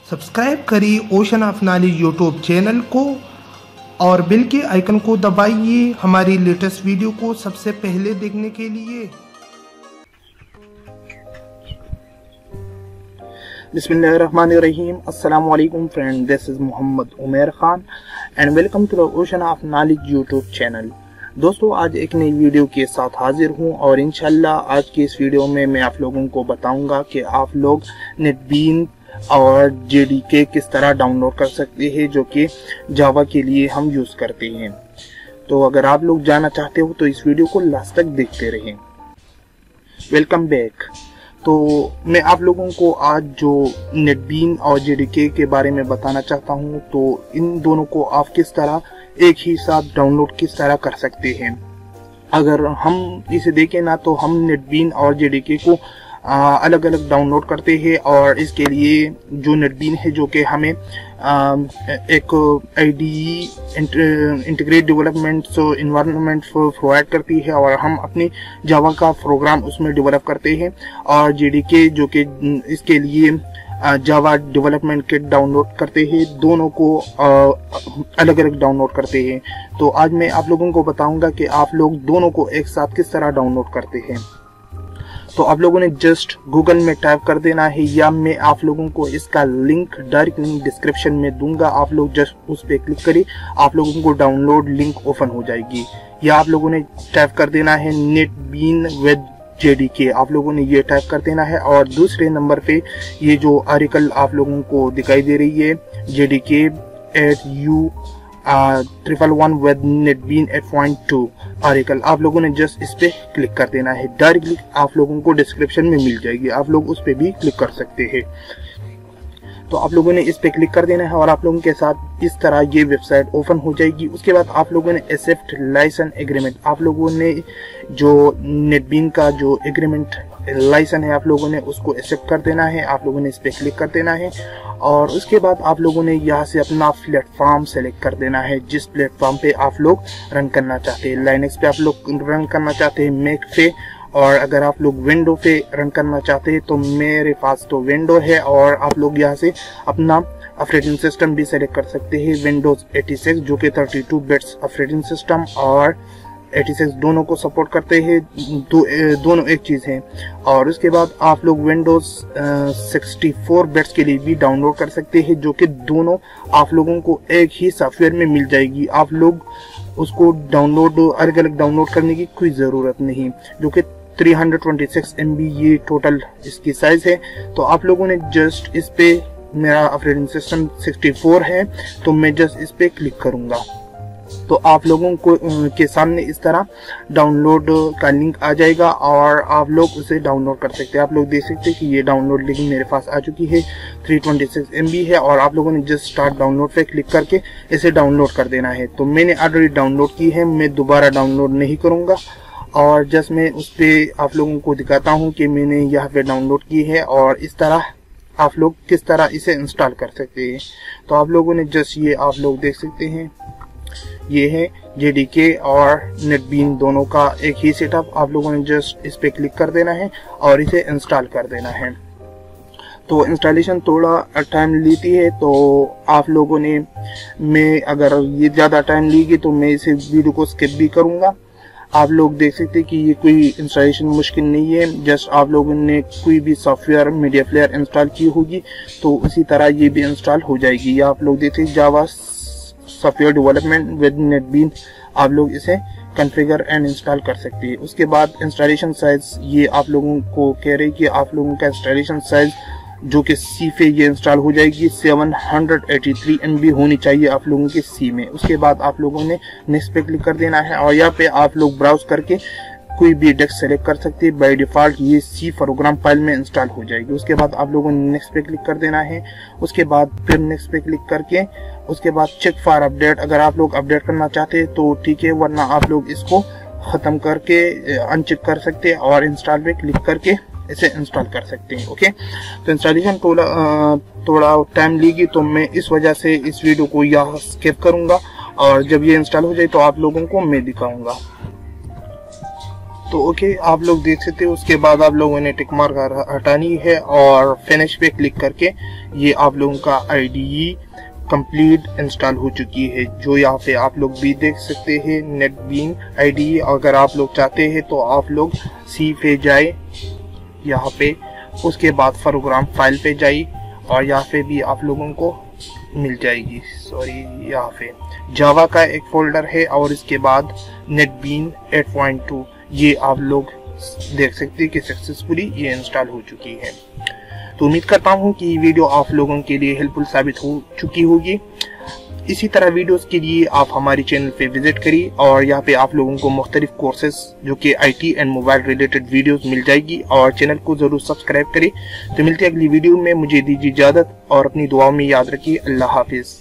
Subscribe करिए ocean of knowledge YouTube channel को और बेल के आइकन को दबाइए हमारी लेटेस्ट वीडियो को सबसे पहले देखने के लिए। बिस्मिल्लाहिर्रहमानिर्रहीम। अस्सलाम वालेकुम friend, this is Mohammad Umar Khan and welcome to the ocean of knowledge YouTube channel. दोस्तों, आज एक नई वीडियो के साथ हाजिर हूं और इंशाल्लाह आज की इस वीडियो में मैं आप लोगों को बताऊंगा कि आप लोग नेटबीन और जेडीके किस तरह डाउनलोड कर सकते हैं, जो कि जावा के लिए हम यूज करते हैं। तो अगर आप लोग जानना चाहते हो तो इस वीडियो को लास्ट तक देखते रहें। Welcome back. तो मैं आप लोगों को आज जो नेटबीन और जेडीके के बारे में बताना चाहता हूं, तो इन दोनों को आप किस तरह एक ही साथ डाउनलोड किस तरह कर सकते हैं। अगर हम इसे देखें ना, तो हम नेटबीन और जेडीके को अलग अलग डाउनलोड करते हैं और इसके लिए जो नेटबीन है, जो कि हमें एक IDE integrate development environment provide करती है और हम अपनी जावा का प्रोग्राम उसमें डेवलप करते हैं, और जेडीके जो कि इसके लिए जावा डेवलपमेंट किट डाउनलोड करते हैं। दोनों को अलग अलग डाउनलोड करते हैं। तो आज मैं आप लोगों को बताऊंगा कि आप लोग दोनों को एक साथ किस तरह डाउनलोड करते हैं। तो आप लोगों ने जस्ट गूगल में टाइप कर देना है, या मैं आप लोगों को इसका लिंक डायरेक्ट लिंक डिस्क्रिप्शन में दूंगा। आप लोग जस्ट उस पर क्लिक करिए, आप लोगों को डाउनलोड लिंक ओपन हो जाएगी। या आप लोगों ने टाइप कर देना है नेटबीन विद जेडीके, आप लोगों ने ये टाइप कर देना है। और दूसरे नंबर पे ये जो आर्टिकल आप लोगों को दिखाई दे रही है, जेडीके @U 111 विद नेटबीन 8.2 आर्टिकल, आप लोगों ने जस्ट इस पे क्लिक कर देना है। डायरेक्टली आप लोगों को डिस्क्रिप्शन में मिल जाएगी, आप लोग उस पे भी क्लिक कर सकते हैं। तो आप लोगों ने इस पे क्लिक कर देना है और आप लोगों के साथ इस तरह ये वेबसाइट ओपन हो जाएगी। उसके बाद आप लोगों ने एक्सेप्ट लाइसेंस एग्रीमेंट, आप लोगों ने जो नेटबीन का जो एग्रीमेंट लाइसेंस है, आप लोगों ने उसको एक्सेप्ट कर देना है। आप लोगों ने इस पे क्लिक कर देना है और उसके बाद आप लोगों ने यहाँ से अपना प्लेटफॉर्म सेलेक्ट कर देना है, जिस प्लेटफॉर्म पे आप लोग रन करना चाहते हैं। लाइनक्स पे आप लोग रन करना चाहते हैं, मैक पे, और अगर आप लोग विंडो पे रन करना चाहते हैं तो मेरे पास तो विंडो है। और आप लोग यहाँ से अपना ऑपरेटिंग सिस्टम भी सेलेक्ट कर सकते हैं, विंडोज 86 जो कि 32 बिट्स ऑपरेटिंग सिस्टम और 86 दोनों को सपोर्ट करते हैं। दोनों एक चीज है। और उसके बाद आप लोग विंडोज 64 बिट्स के लिए भी डाउनलोड कर सकते हैं, जो कि दोनों आप लोगों को एक ही सॉफ्टवेयर में मिल जाएगी। आप लोग उसको डाउनलोड अलग अलग डाउनलोड करने की कोई जरूरत नहीं, जो कि 326 MB ये टोटल इसकी साइज है। तो आप लोगों ने जस्ट इस पे, मेरा ऑपरेटिंग सिस्टम 64 है तो मैं जस्ट इस पे क्लिक करूंगा, तो आप लोगों को के सामने इस तरह डाउनलोड का लिंक आ जाएगा और आप लोग उसे डाउनलोड कर सकते हैं। आप लोग देख सकते हैं कि ये डाउनलोड लिंक मेरे पास आ चुकी है, 326 MB है और आप लोगों ने जस्ट स्टार्ट डाउनलोड पे क्लिक करके इसे डाउनलोड कर देना है। तो मैंने ऑलरेडी डाउनलोड की है, मैं दोबारा डाउनलोड नहीं करूंगा और जस्ट मैं उस पर आप लोगों को दिखाता हूँ कि मैंने यहाँ पे डाउनलोड की है और इस तरह आप लोग किस तरह इसे इंस्टॉल कर सकते हैं। तो आप लोगों ने जस्ट ये आप लोग देख सकते हैं, ये है जेडीके और नेटबीन दोनों का एक ही सेटअप। आप लोगों ने जस्ट इस पे क्लिक कर देना है और इसे इंस्टॉल कर देना है। तो इंस्टॉलेशन थोड़ा टाइम लेती है, तो आप लोगों ने, मैं अगर ये ज़्यादा टाइम लेगी तो मैं इसे वीडियो को स्किप भी करूँगा। आप लोग देख सकते हैं कि ये कोई इंस्टॉलेशन मुश्किल नहीं है। जस्ट आप लोगों ने कोई भी सॉफ्टवेयर मीडिया प्लेयर इंस्टॉल की होगी तो उसी तरह ये भी इंस्टॉल हो जाएगी। या आप लोग देखते हैं जावा सॉफ्टवेयर डेवलपमेंट विद नेटबीन, आप लोग इसे कॉन्फ़िगर एंड इंस्टॉल कर सकते हैं। उसके बाद इंस्टॉलेशन साइज, ये आप लोगों को कह रहे हैं कि आप लोगों का इंस्टॉलेशन साइज जो कि सी पे ये इंस्टॉल हो जाएगी, 783 MB होनी चाहिए आप लोगों के सी में। उसके बाद आप लोगों ने नेक्स्ट पे क्लिक कर देना है और यहाँ पे आप लोग ब्राउज करके कोई भी डेस्क सेलेक्ट कर सकते हैं। बाय डिफॉल्ट ये सी प्रोग्राम फाइल में इंस्टॉल हो जाएगी। उसके बाद आप लोगों ने नेक्स्ट पे क्लिक कर देना है। उसके बाद फिर नेक्स्ट पे क्लिक करके उसके बाद चेक फॉर अपडेट, अगर आप लोग अपडेट करना चाहते हैं तो ठीक है, वरना आप लोग इसको खत्म करके अनचेक कर सकते हैं और इंस्टॉल पे क्लिक करके इसे इंस्टॉल कर सकते हैं। ओके, तो इंस्टॉलेशन थोड़ा टाइम लेगी, तो मैं इस वजह से इस वीडियो को यहाँ स्किप करूंगा और जब ये इंस्टॉल हो जाए तो आप लोगों को मैं दिखाऊंगा। تو اوکے آپ لوگ دیکھ سکتے ہیں. اس کے بعد آپ لوگوں نے ٹک مارک ہٹانی ہے اور فنش پہ کلک کر کے یہ آپ لوگوں کا IDE کمپلیٹ انسٹال ہو چکی ہے. جو یہاں پہ آپ لوگ بھی دیکھ سکتے ہیں نیٹ بین IDE. اگر آپ لوگ چاہتے ہیں تو آپ لوگ سی پہ جائے یہاں پہ, اس کے بعد پروگرام فائل پہ جائے اور یہاں پہ بھی آپ لوگوں کو مل جائے گی. یہاں پہ جاوا کا ایک فولڈر ہے اور اس کے بعد نیٹ بین 8.2 یہ آپ لوگ دیکھ سکتے ہیں کہ سکسیسفلی یہ انسٹال ہو چکی ہے. تو امید کرتا ہوں کہ یہ ویڈیو آپ لوگوں کے لیے ہیلپ فل ثابت ہو چکی ہوگی. اسی طرح ویڈیوز کے لیے آپ ہمارے چینل پہ وزٹ کریے اور یہاں پہ آپ لوگوں کو مختلف کورسز جو کہ IT and mobile related videos مل جائے گی, اور چینل کو ضرور سبسکرائب کریں. تو ملتے ہیں اگلی ویڈیو میں, مجھے دیجیے اجازت اور اپنی دعاؤں میں یاد رکھیے. اللہ حافظ.